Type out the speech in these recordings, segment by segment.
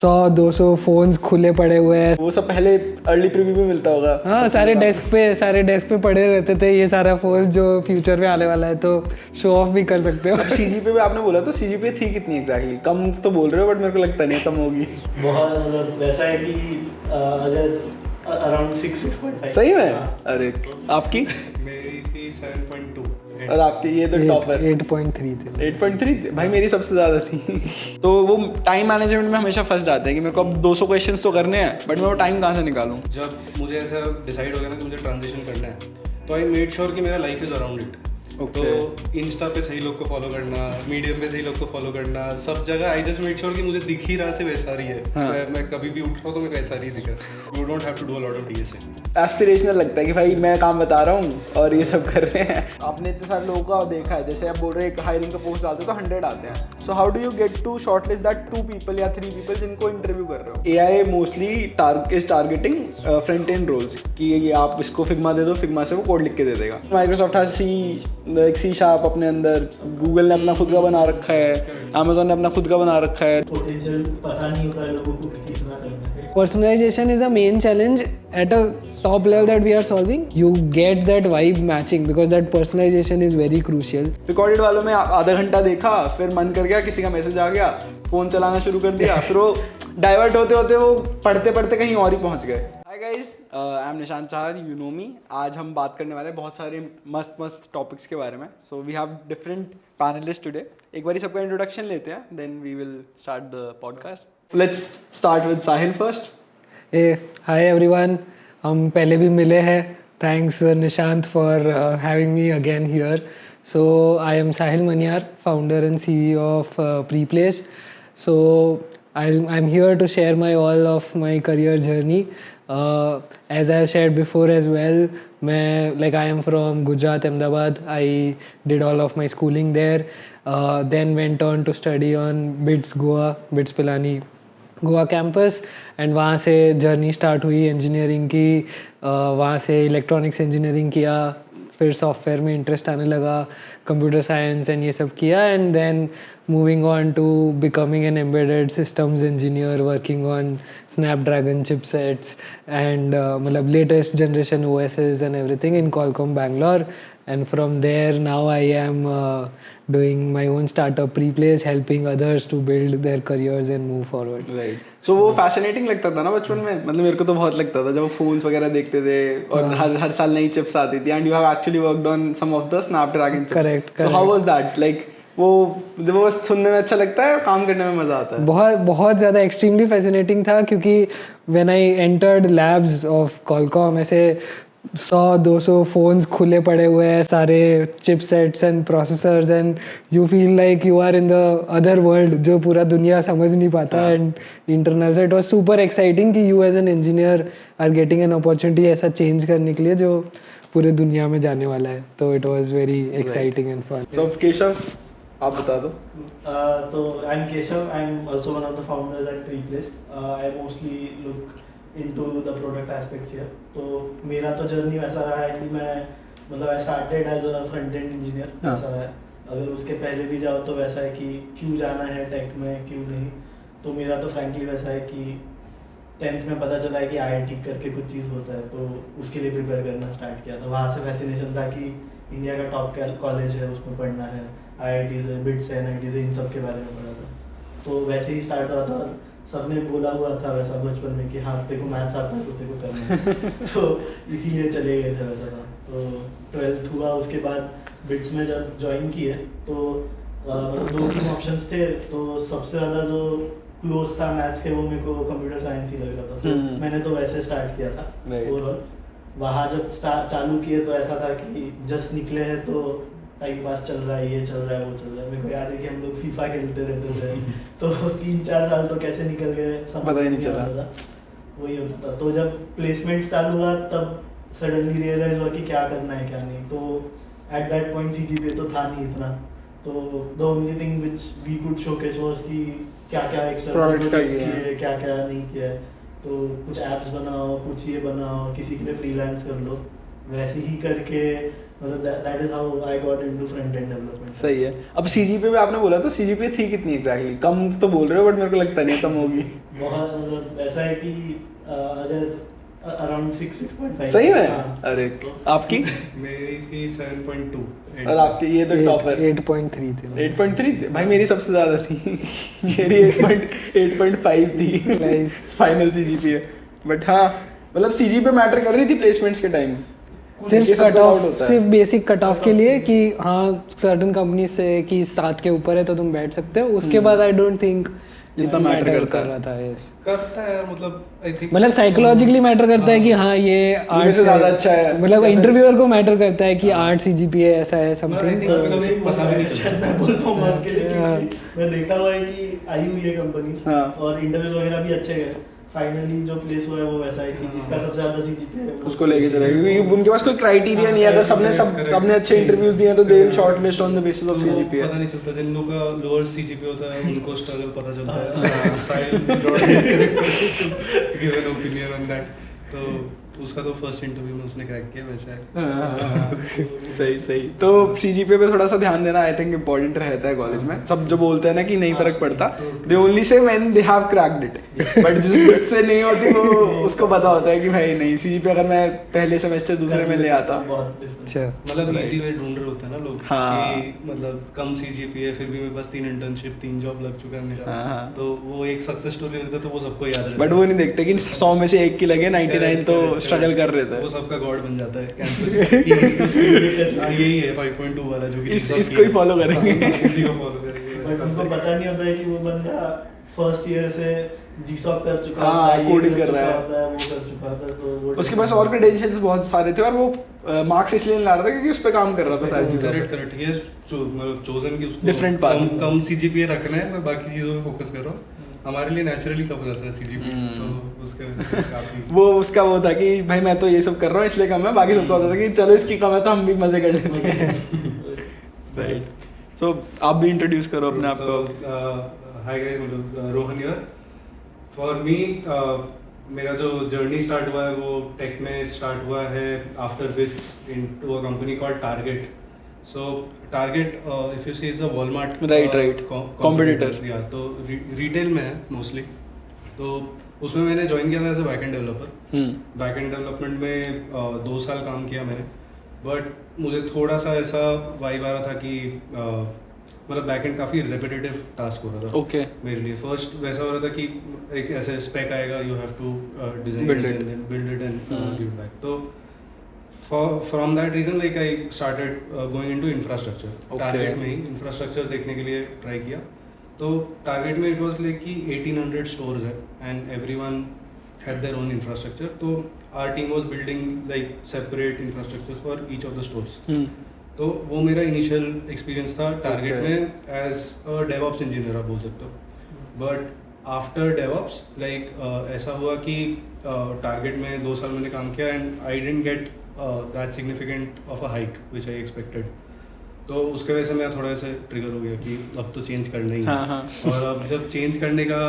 100-200 phones खुले पड़े हुए हैं। वो सब पहले अर्ली प्रीव्यू में मिलता होगा। हाँ, सारे डेस्क पे पड़े रहते थे ये सारा फोन जो फ्यूचर में आने वाला है, तो शो ऑफ भी कर सकते हो। अब सीजीपीए पे आपने बोला तो सीजीपीए थी कितनी एग्जैक्टली? कम तो बोल रहे हो बट मेरे को लगता नहीं कम होगी। बहुत मतलब वैसा है कि अगर अराउंड 6.5। सही में? अरे आपकी? मेरी थी 7.2 और आपकी? ये तो टॉपर 8.3 थे। 8.3 भाई मेरी सबसे ज़्यादा थी। तो वो टाइम मैनेजमेंट में हमेशा फंस जाते हैं कि मेरे को अब 200 क्वेश्चंस तो करने हैं बट मैं वो टाइम कहाँ से निकालूं। जब मुझे ऐसा डिसाइड हो गया ना कि मुझे ट्रांजिशन करना है तो आई मेड श्योर कि मेरा लाइफ इज अराउंड इट। तो इंस्टा पे सही लोग को फॉलो करना, मीडियम पे सही लोग को फॉलो करना, सब जगह आई जस्ट मेड श्योर कि मुझे दिख ही रहा से वैसा ही है। हाँ। मैं कभी भी उठ रहा हूँ तो मैं वैसा ही दिखा। You don't have to do a lot of DSA. Aspirational लगता है कि भाई मैं काम बता रहा हूँ और ये सब कर रहे हैं। आपने इतने सारे लोगों का देखा है, जैसे आप बोल रहे हैं हायरिंग का पोस्ट डालते तो 100 आते हैं। So how do you get to shortlist that 2 people या 3 पीपल जिनको इंटरव्यू कर रहे हो? AI mostly is targeting front end roles कि ये आप इसको फिग्मा दे दो, फिग्मा से वो कोड लिख के दे देगा। माइक्रोसॉफ्ट हैज सी शार्प अपने अंदर, गूगल ने अपना खुद का बना रखा है, अमेजोन ने अपना खुद का बना रखा है। पोटेंशियल पता नहीं होता है लोगों को कि कितना करना है। Personalization is a main challenge at a top level that we are solving. You get that vibe matching because that personalization is very crucial. Recorded वालों में आधा घंटा देखा, फिर मन कर गया, किसी का मैसेज आ गया, फ़ोन चलाना शुरू कर दिया, फिर वो डाइवर्ट होते होते वो पढ़ते पढ़ते कहीं और ही पहुंच गए। Hi guys, I am Nishant Chahar, you know me. आज हम बात करने वाले हैं बहुत सारे मस्त टॉपिक्स के बारे में। So we have different panelist today. एक बार सबका इंट्रोडक्शन लेते हैं, then we will start the podcast. Let's start with Sahil first. Hey, hi everyone. हम पहले भी मिले हैं. Thanks Nishant for having me again here. So I am Sahil Manyar, founder and CEO of Preplace. So I'm here to share all of my career journey. As I shared before as well, I am from Gujarat, Ahmedabad. I did all of my schooling there. Then went on to study on BITS Pilani Goa campus, and वहाँ से journey start हुई engineering की. वहाँ से electronics engineering किया, फिर software में interest आने लगा, कंप्यूटर साइंस एंड ये सब किया, and then moving on to becoming an embedded systems engineer working on Snapdragon chipsets and मतलब latest generation OSs and everything in Qualcomm Bangalore. And from there now I am doing my own startup Preplace, helping others to build their careers and move forward. Right. So वो fascinating लगता था ना बचपन में, मतलब मेरे को तो बहुत लगता था जब फोन्स वगैरह देखते थे और हर साल नई चिप्स आती थी, and you have actually worked on some of the Snapdragon chips. Correct. So how was that? Like वो बस सुनने में अच्छा लगता है, काम करने में मजा आता है? बहुत ज़्यादा एक्सट्रीमली फैसिनेटिंग था, क्योंकि when I entered labs of Qualcomm ऐसे 100-200 फोन्स खुले पड़े हुए हैं, सारे chipsets and processors, and you feel like you are in the other world जो पूरा दुनिया समझ नहीं पाता. एंड इंटरनल से इट वाज सुपर एक्साइटिंग कि you as an engineer are getting an opportunity ऐसा चेंज करने के लिए जो पूरे दुनिया में जाने वाला है. तो it was very exciting and fun. So Keshav, आप बता दो. तो I am Keshav, I am also one of the founders at Preplace. I mostly look into the product aspects here. तो मेरा तो जर्नी वैसा रहा है कि मैं मतलब I started as a front end engineer. वैसा है, अगर उसके पहले भी जाओ तो वैसा है कि क्यों जाना है टेक में, क्यों नहीं. तो मेरा तो फ्रैंकली वैसा है कि 10th में पता चला है कि IIT करके कुछ चीज़ होता है, तो उसके लिए प्रिपेयर करना स्टार्ट किया. तो वहाँ से फैसिनेशन था कि इंडिया का टॉप कॉलेज है, उसमें पढ़ना है, IIT से, बिट्स है, NIT से, इन सब के बारे में पढ़ा था. तो वैसे ही स्टार्ट हुआ था. सबने बोला हुआ था वैसा बचपन में कि हाँ तेरे को मैथ्स आता है तो तेरे को करना है. तो इसीलिए चले गए थे वैसा था. तो 12th हुआ, उसके बाद बिट्स में जब ज्वाइन किए तो 2-3 ऑप्शंस थे. तो सबसे ज़्यादा जो क्लोज था मैथ्स के वो मेरे को कंप्यूटर साइंस ही लग रहा था. तो मैंने तो वैसे स्टार्ट किया था ओवरऑल. वहाँ जब चालू किए तो ऐसा था कि जस्ट निकले हैं तो टाइम पास चल रहा है, ये चल रहा है, वो चल रहा है. मेरे को याद है कि हम लोग FIFA खेलते रहते थे. तो 3-4 साल तो कैसे निकल गए पता ही नहीं चला. वही होता था. तो जब प्लेसमेंट चालू हुआ तब सडनली रियलाइज हुआ कि क्या करना है क्या नहीं. तो एट दैट पॉइंट CGPA तो था नहीं इतना. तो the only thing which we could showcase was कि क्या क्या एक्स्ट्रा प्रोडक्ट्स का किए, क्या क्या नहीं किया. तो कुछ एप्स बनाओ, कुछ ये बनाओ, किसी के लिए फ्रीलांस कर लो. वैसे ही करके मतलब that is how I got into front end development. सही है। अब CGPA में आपने बोला तो CGPA थी कितनी एग्जैक्टली? कम तो बोल रहे हो बट मेरे को लगता नहीं है कम होगी। बहुत मतलब ऐसा है कि अगर अराउंड 6.5। सही में? हाँ। अरे आपकी? मेरी थी 7.2। और आपकी? ये तो टॉपर 8.3 थे 8.3 थे भाई, मेरी सबसे ज्यादा थी। मेरी 8.5 थी Nice. Final CGPA। बट हाँ मतलब CGPA मैटर कर रही थी प्लेसमेंट्स के टाइम। सिर्फ कट ऑफ, सिर्फ बेसिक कट ऑफ के लिए कि हाँ सर्टन कंपनी से कि 7 के ऊपर है तो तुम बैठ सकते हो, उसके बाद आई डोंट थिंक इतना मैटर करता कर है। रहा था। यस करता है मतलब आई थिंक मतलब साइकोलॉजिकली मैटर करता है कि हाँ ये आर्ट से ज़्यादा अच्छा है। मतलब इंटरव्यूअर को मैटर करता है कि 8 CGPA ऐसा है समथिंग। think कभी पता भी नहीं चलता। मैं बोलता हूँ मार्क्स के लिए क्योंकि मैं देखा हुआ है कि आई हुई है कंपनीज हाँ। और इंटरव्यूज वगैरह भी अच्छे गए। फाइनली जो प्लेस हुआ है वो वैसा है कि जिसका सबसे ज्यादा CGPA है उसको लेके चलेगा, क्योंकि उनके पास कोई क्राइटेरिया नहीं है। अगर सबने अच्छे इंटरव्यूज दिए हैं तो they will shortlist on the basis of CGPA। पता नहीं चलता, जिन लोगों का लोअर CGPA होता है उनको स्ट्रगल पता चलता है। Sahil correct give an opinion on that. तो उसका तो फर्स्ट इंटरव्यू में उसने क्रैक किया वैसा है। सही सही। तो CGPA पे थोड़ा सा ध्यान देना आई थिंक इम्पोर्टेंट रहता है कॉलेज में। सब जो बोलते हैं ना कि नहीं फर्क पड़ता, they only say when they have cracked it, but जिससे नहीं होती वो उसको पता होता है कि भाई नहीं CGPA अगर मैं पहले सेमेस्टर दूसरे में ले आता। बहुत difference। अच्छा मतलब इजी वे ढूंढ रहे होते हैं ना लोग हाँ। कि मतलब कम CGPA फिर भी मेरे पास 3 इंटर्नशिप 3 जॉब लग चुका है मेरा। हाँ। तो वो एक सक्सेस स्टोरी रहता है तो वो सबको याद रहता बट वो नहीं देखते कि 100 में से 1 की लगे, 99 तो स्ट्रगल कर रहे थे। वो सबका गॉड बन जाता है कैंपस। यही है 5.2 वाला जो कि इसको ही फॉलो करेंगे। इसी को फॉलो करेंगे। बट उनको पता नहीं होता है कि वो बंदा फर्स्ट ईयर से GSOC कर चुका हाँ, होता है, ये coding कर रहा है। चुका होता वो कर चुका था। तो वो उसके पास और क्रेडेंशियल्स बहुत सारे थे और वो मार्क्स इसलिए नहीं ला रहा था क्योंकि उस पे काम कर रहा था सारी चीजों पे। करेक्ट करेक्ट ये मतलब चोजन की उसको Different path। कम CGPA रखना है, मैं बाकी चीजों पे फोकस कर रहा हूँ। हमारे लिए नेचुरली कम हो जाता है CGPA, तो उसके वजह से काफी वो उसका वो था कि भाई मैं तो ये सब कर रहा हूँ इसलिए कम है, बाकी सबको होता था कि चलो इसकी कम है तो हम भी मजे कर लेते हैं। राइट। सो आप भी इंट्रोड्यूस करो अपने आप को। हाय गाइस, मतलब रोहन हियर। फॉर मी मेरा जो जर्नी स्टार्ट हुआ है वो टेक में स्टार्ट हुआ है, after which into a company called Target. So Target if you see is a Walmart Right. Competitor. या तो रिटेल में है मोस्टली। तो उसमें मैंने ज्वाइन किया था as a backend developer. Backend development में 2 साल काम किया मैंने, बट मुझे थोड़ा सा ऐसा वाइब आ रहा था कि मतलब बैकएंड काफ़ी रेपिटेटिव टास्क हो रहा था ओके। मेरे लिए। फर्स्ट वैसा हो रहा था कि एक ऐसे स्पेक आएगा, you have to design Build it. And then build it and give back. तो from that reason like I started going into infrastructure. Okay. Target में ही इंफ्रास्ट्रक्चर देखने के लिए ट्राई किया। तो टारगेट में इट वाज लाइक कि 1800 स्टोर्स है and everyone had their own infrastructure. तो our team was building like separate infrastructures for each of the stores. तो वो मेरा इनिशियल एक्सपीरियंस था टारगेट Okay. में एज अ डेवऑप्स इंजीनियर आप बोल सकते हो। बट आफ्टर डेवऑप्स लाइक ऐसा हुआ कि टारगेट में 2 साल मैंने काम किया and I didn't get that significant of a hike which I expected. तो उसके वजह से मैं थोड़ा ऐसे ट्रिगर हो गया कि अब तो चेंज करना ही है। हाँ, हाँ। और अब जब चेंज करने का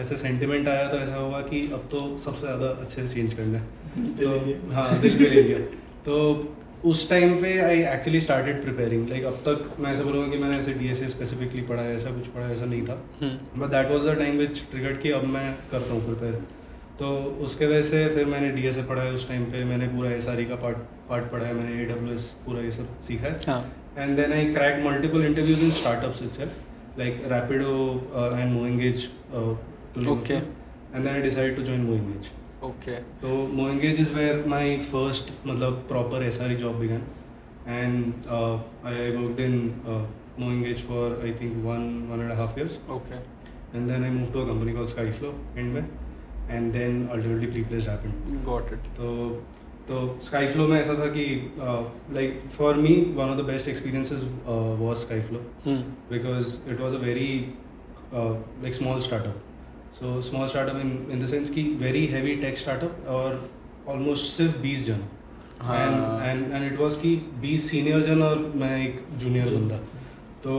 ऐसे सेंटिमेंट आया तो ऐसा हुआ कि अब तो सबसे ज़्यादा अच्छे से चेंज करना है। तो हाँ, दिल पे ले लिया। तो उस टाइम पे I actually started preparing. Like अब तक मैं ऐसा बोलूँगा कि मैंने ऐसे DSA स्पेसिफिकली पढ़ा है, ऐसा कुछ पढ़ा है, ऐसा नहीं था। But that was the time which triggered कि अब मैं करता हूँ प्रिपेयर। तो उसके वजह से फिर मैंने DSA पढ़ा है। उस टाइम पे मैंने पूरा SRE का पार्ट पढ़ा है, मैंने AWS पूरा ये सब सीखा है। हाँ। And then I cracked multiple interviews in startups itself, like Rapido and MoEngage to name a Okay. few. And then I decided to join MoEngage. Okay. So MoEngage is where my first मतलब proper SRE job began, and I worked in MoEngage for I think 1.5 years, okay. and then I moved to a company called Skyflow end में, and then ultimately Preplaced happened. Got it. तो Skyflow में ऐसा था कि like for me one of the best experiences was Skyflow because it was a very like small startup. So small startup in the sense कि very heavy tech startup और almost सिर्फ 20 जन। And it was कि 20 senior जन और मैं एक junior बंदा। तो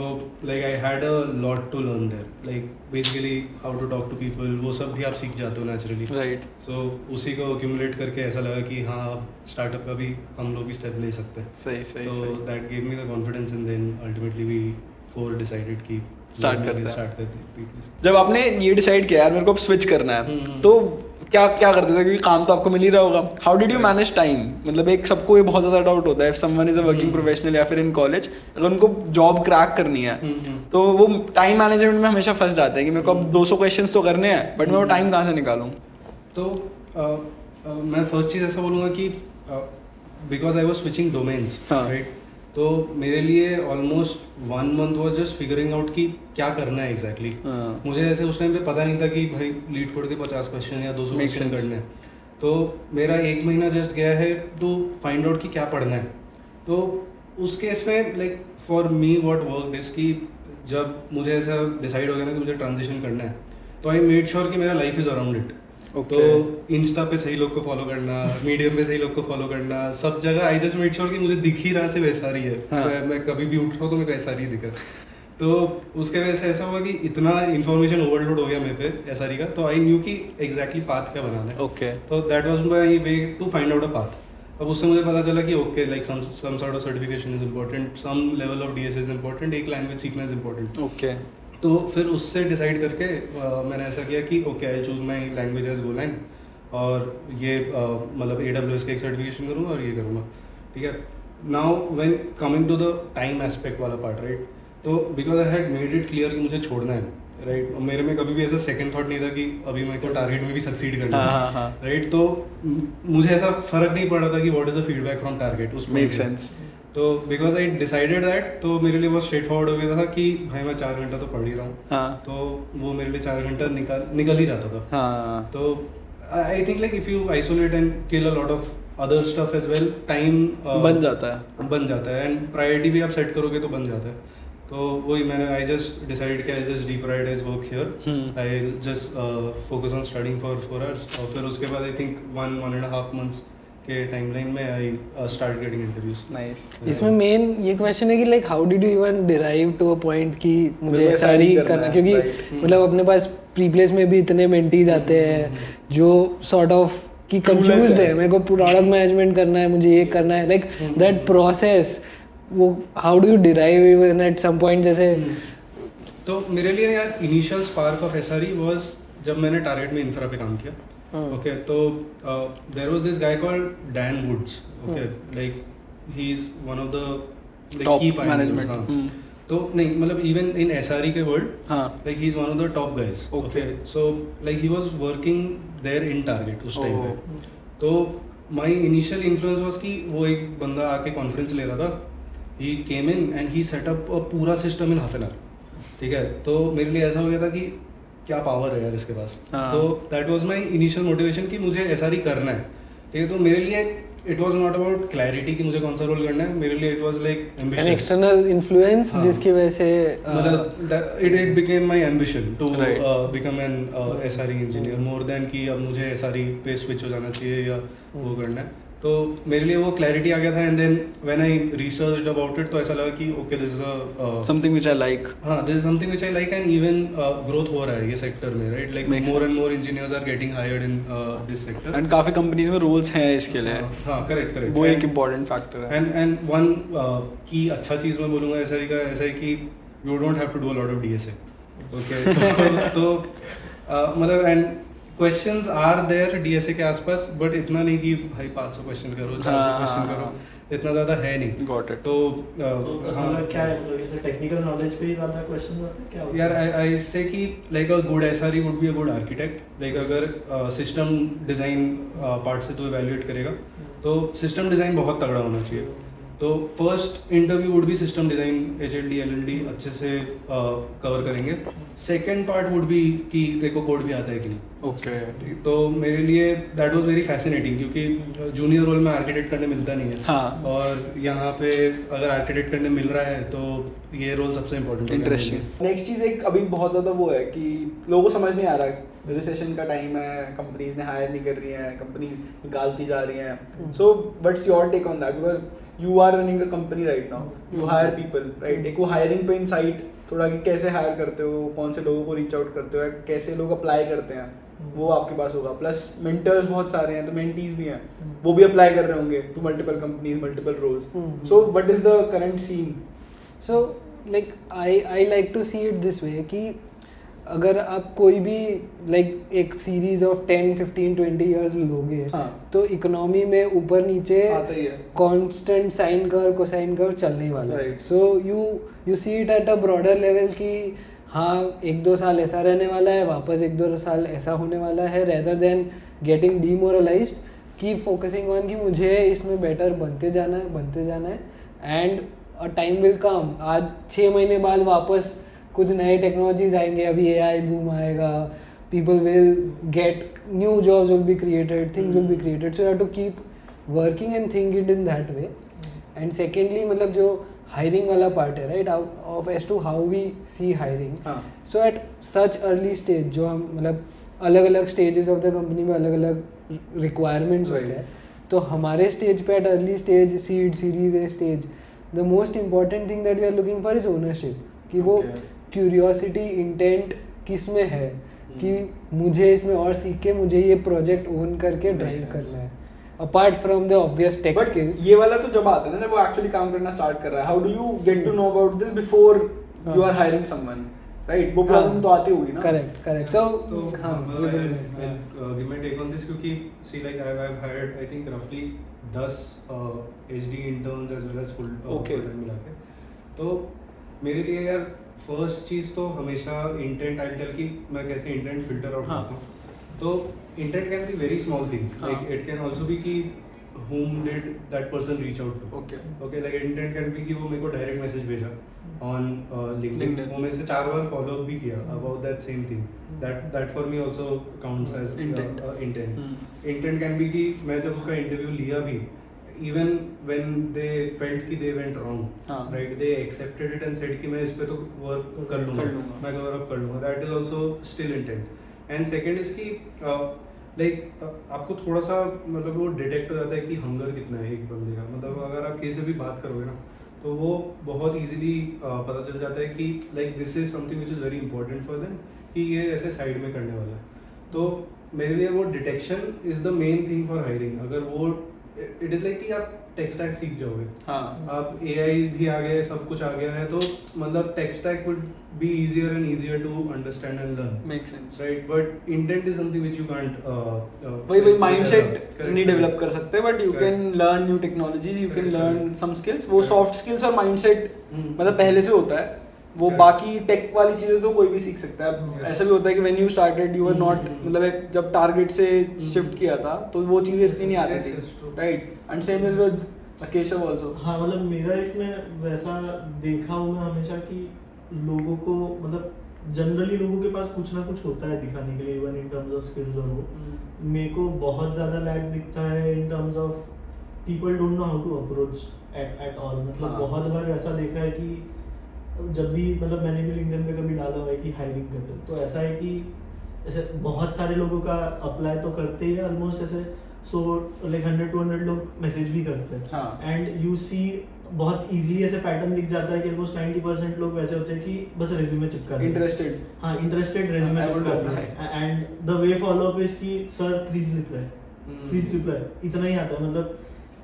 like I had a lot to learn there, like basically how to talk to people, वो सब भी आप सीख जाते हो नेचुरली। राइट। सो उसी को एक्यूमुलेट करके ऐसा लगा कि हाँ अब स्टार्टअप का भी हम लोग भी स्टेप ले सकते हैं। सही सही तो सही। That gave me the confidence and then ultimately we four decided कि Start करते हैं। स्टार्ट करते हैं Preplace। जब आपने ये डिसाइड किया यार मेरे को अब स्विच करना है, तो क्या क्या करते थे, क्योंकि काम तो आपको मिल ही रहा होगा। How did you manage time? मतलब एक सबको ये बहुत ज़्यादा डाउट होता है, if someone is a working professional या फिर इन कॉलेज, अगर उनको जॉब क्रैक करनी है तो वो टाइम मैनेजमेंट में हमेशा फंस जाते हैं कि मेरे को अब 200 क्वेश्चंस तो करने हैं, बट मैं वो टाइम कहाँ से निकालूं? तो मैं फर्स्ट चीज़ ऐसा बोलूँगा कि because I was switching domains, हाँ। राइट, तो मेरे लिए almost 1 month was just figuring out कि क्या करना है एग्जैक्टली। हाँ। मुझे ऐसे उस टाइम पे पता नहीं था कि भाई लीड कोड के 50 क्वेश्चन या 200 Makes क्वेश्चन sense. करने हैं। तो मेरा 1 महीना जस्ट गया है टू फाइंड आउट कि क्या पढ़ना है। तो उस केस में like for me what work is कि जब मुझे ऐसा डिसाइड हो गया ना कि मुझे ट्रांजिशन करना है, तो आई मेड श्योर कि मेरा life is around it. Okay. तो इंस्टा पे सही लोग को फॉलो करना, मीडियम पे सही लोग को फॉलो करना, सब जगह आई जस्ट मेड श्योर कि मुझे दिख ही रहा से वैसा ही है। हाँ. मैं कभी भी उठ रहा हूँ तो मेरे को ऐसा ही दिख रहा है। तो उसके वजह से ऐसा हुआ कि इतना इन्फॉर्मेशन ओवरलोड हो गया मेरे पे एसआरई का, तो आई न्यू कि एग्जैक्टली पाथ क्या बनाना है। ओके। तो that was my way to find out a path. अब उससे मुझे पता चला कि okay like some sort of certification is important, some level of DS is important, एक लैंग्वेज सीखना इज इम्पोर्टेंट। ओके। तो फिर उससे डिसाइड करके मैंने ऐसा किया कि okay I choose my language as Golang, और ये मतलब AWS की एक सर्टिफिकेशन करूँगा और ये करूँगा, ठीक है। Now when coming to the time aspect वाला पार्ट, राइट, तो because I had made it clear कि मुझे छोड़ना है, राइट, मेरे में कभी भी ऐसा सेकंड थॉट नहीं था कि अभी मेरे को टारगेट में भी सक्सीड करना है, राइट। तो मुझे ऐसा फर्क नहीं पड़ा था कि what is the feedback from target, उसमें मेक सेंस। तो बिकॉज आई डिसाइडेड दैट, तो मेरे लिए बहुत स्ट्रेट फॉरवर्ड हो गया था कि भाई मैं 4 घंटा तो पढ़ ही रहा हूँ। हाँ। तो वो मेरे लिए 4 घंटा निकल ही जाता था। हाँ। तो I think like if you isolate and kill a lot of other stuff as well, time बन जाता है एंड प्रायोरिटी भी आप सेट करोगे तो बन जाता है। तो वही मैंने आई जस्ट डिसाइड किया, I just deprioritize work here, I just focus on studying for 4 hours, और फिर उसके बाद आई थिंक 1.5 months के टाइमलाइन में I start getting interviews. Nice. इसमें मेन ये क्वेश्चन है कि like how did you even derive to a point कि मुझे मेरे को एसआरई SRE करना, है, क्योंकि right. मतलब अपने पास प्रीप्लेस में भी इतने मेंटीज आते हैं जो सॉर्ट ऑफ कि कंफ्यूज्ड है, मेरे को प्रोडक्ट मैनेजमेंट करना है, मुझे ये करना है, लाइक दैट प्रोसेस, वो how do you derive even at some point जैसे। तो मेरे लिए यार initial spark of SRE was जब मैंने टारगेट में इंफ्रा पे काम किया। ओके, तो there was this guy called Dan Woods, okay, like he is one of the Top की management. तो नहीं मतलब इवन इन एसआरई के वर्ल्ड, हाँ। Like he is one of the top guys. Okay. So like he was working there in Target उस time पे। Oh. तो my initial influence was कि वो एक बंदा आके कॉन्फ्रेंस ले रहा था, he came in and he set up अ पूरा system in half an our, ठीक है। तो मेरे लिए ऐसा हो गया था कि क्या पावर है यार इसके पास। हाँ। तो that was my initial motivation कि मुझे एसआरई करना है, ठीक है। तो मेरे लिए it was not about clarity कि मुझे कौन सा रोल करना है, मेरे लिए it was like an ambition, external influence हाँ। जिसकी वजह से मतलब it became my ambition to Right. Become an SRE engineer more than कि अब मुझे एसआरई पे स्विच हो जाना चाहिए या वो करना है। तो मेरे लिए वो क्लैरिटी आ गया था, and then when I researched about it तो ऐसा लगा कि okay this is a something which I like. हाँ, this is something which I like, and even growth हो रहा है ये सेक्टर में, right, like Makes more and sense. More engineers are getting hired in this sector. And काफी companies में roles हैं इसके लिए। हाँ, करेक्ट। वो एक इम्पोर्टेंट फैक्टर है। एंड वन की अच्छा चीज़ मैं बोलूँगा एसआरई का ऐसा है कि you don't have to do a lot of DSA, okay. तो मतलब and questions are there DSA के आसपास, बट इतना नहीं कि भाई 500 क्वेश्चन करो, 400 क्वेश्चन करो, इतना ज़्यादा है नहीं। Got it. तो हाँ मतलब क्या है, मतलब जैसे टेक्निकल नॉलेज पे ही ज़्यादा क्वेश्चन आते हैं क्या होता है? यार आई से कि like a good SRE would be a good architect. Like अगर सिस्टम डिज़ाइन पार्ट से तो इवैल्यूएट करेगा तो सिस्टम डिज़ाइन बहुत तगड़ा होना चाहिए। तो first interview would be system design, HLD LLD अच्छे से कवर करेंगे। सेकेंड पार्ट वुड बी कि तेरे को कोड भी आता है कि नहीं। ओके। तो मेरे लिए दैट वाज वेरी फैसिनेटिंग, क्योंकि जूनियर रोल में आर्किटेक्ट करने मिलता नहीं है। हाँ। और यहाँ पे अगर आर्किटेक्ट करने मिल रहा है तो ये रोल सबसे इम्पोर्टेंट है। इंटरेस्टिंग। नेक्स्ट चीज़ एक अभी बहुत ज़्यादा वो है कि लोगों को समझ नहीं आ रहा है रिसेशन का टाइम है, कंपनीज ने हायर नहीं कर रही हैं, कंपनीज निकालती जा रही हैं. So what's your take on that, because you are running a company right now, you hire people right. एक वो हायरिंग पे इनसाइट थोड़ा कि कैसे हायर करते हो, कौन से लोगों को रीच आउट करते हो, कैसे लोग अप्लाई करते हैं, वो आपके पास होगा. प्लस मेंटर्स बहुत सारे हैं, तो मेंटीज भी हैं, वो भी अप्लाई कर रहे होंगे to multiple companies, multiple roles. So what is the current scene? So like I like to see it this way कि अगर आप कोई भी लाइक एक सीरीज ऑफ 10, 15, 20 ईयर्स लोगे, हाँ. तो इकोनॉमी में ऊपर नीचे आता ही है. Constant sine curve cosine curve चलने वाला है. Right. So you see it at a broader level कि हाँ 1-2 साल ऐसा रहने वाला है, वापस 1-2 साल ऐसा होने वाला है, रेदर देन गेटिंग डीमोरलाइज्ड, की फोकसिंग ऑन कि मुझे इसमें बेटर बनते जाना है and a time will come. आज 6 महीने बाद वापस कुछ नए टेक्नोलॉजीज आएंगे, अभी AI बूम आएगा, people will get new jobs will be created, things will be created, so you have to keep working and think it in that way. And secondly मतलब जो hiring वाला part है right, of as to how we see hiring. So at such early stage जो हम मतलब अलग अलग stages of the company में अलग अलग requirements होते हैं, तो हमारे stage पे at early stage, seed, series A stage, the most important thing that we are looking for is ownership. कि वो क्यूरियोसिटी इंटेंट किस में है कि मुझे इसमें और सीख के मुझे ये प्रोजेक्ट ओन करके ड्राइव करना है, apart from the obvious tech skills. ये वाला तो जब आता है ना, जब वो एक्चुअली काम करना स्टार्ट कर रहा है, how do you get to know about this before you are hiring someone right? वो प्रॉब्लम तो आती होगी ना. करेक्ट. सो हाँ, give my take on this, क्योंकि see like I have hired I think रफली 10 HD interns as well as full time मिला के. तो मेरे लिए यार फर्स्ट चीज़ तो हमेशा इंटेंट, आई टेल कि मैं कैसे इंटेंट फिल्टर आउट करता हूँ. तो intent can be very small things, like it can also be कि whom did that person reach out to. Okay, like intent can be कि वो मेरे को डायरेक्ट मैसेज भेजा on LinkedIn, वो मेरे से 4 बार फॉलो अप भी किया about that same thing. That for me also counts as intent. Intent can be कि मैं जब उसका इंटरव्यू लिया भी, even when they felt कि they went wrong, right, they accepted it and said कि मैं इस पे तो work कर लूँगा, मैं cover up कर लूँगा. That is also still intent. And second is कि like आपको थोड़ा सा मतलब वो डिटेक्ट हो जाता है कि हंगर कितना है एक बंदे का. मतलब अगर आप किसी से भी बात करोगे ना, तो वो बहुत इजीली पता चल जाता है कि like this is something which is very important for them, कि ये ऐसे साइड में करने वाला है. तो मेरे लिए वो detection is the main thing for hiring. अगर वो इट इज़ लाइक कि आप टेक स्टैक सीख जाओगे, आप AI भी आ गया है, सब कुछ आ गया है, तो मतलब tech stack would be easier and easier to understand and learn. Makes sense. Right, but intent is something which you can't वही mindset नहीं डेवलप कर सकते, but you can learn new technologies, you can learn some skills. वो soft skills और mindset मतलब पहले से होता है. वो बाकी टेक वाली चीज़ें तो कोई भी सीख सकता है. ऐसा भी होता है कि when you started you were not मतलब जब टारगेट से शिफ्ट किया था तो वो चीज़ें इतनी नहीं आती थी, right? And same is with Keshav also. हाँ, मतलब मेरा इसमें वैसा देखा हूँ मैं हमेशा कि लोगों को मतलब जनरली लोगों के पास कुछ ना कुछ होता है दिखाने के लिए, even in terms of skills. और वो मेरे को बहुत ज़्यादा लैग दिखता है in terms of people don't know how to approach at all. मतलब बहुत बार ऐसा देखा है कि जब भी मतलब मैंने भी लिंक्डइन पे कभी डाला हुआ है कि हायरिंग कर रहे, तो ऐसा है कि ऐसे बहुत सारे लोगों का अप्लाई तो करते ही ऑलमोस्ट ऐसे, सो लाइक 100-200 लोग मैसेज भी करते हैं. एंड यू सी बहुत इजीली ऐसे पैटर्न दिख जाता है कि ऑलमोस्ट 90% लोग वैसे होते हैं कि बस रेज्यूमे चिपका इंटरेस्टेड. हाँ, इंटरेस्टेड रेज्यूमे चिपका. And the way follow up is कि सर प्लीज रिप्लाई, इतना ही आता है. मतलब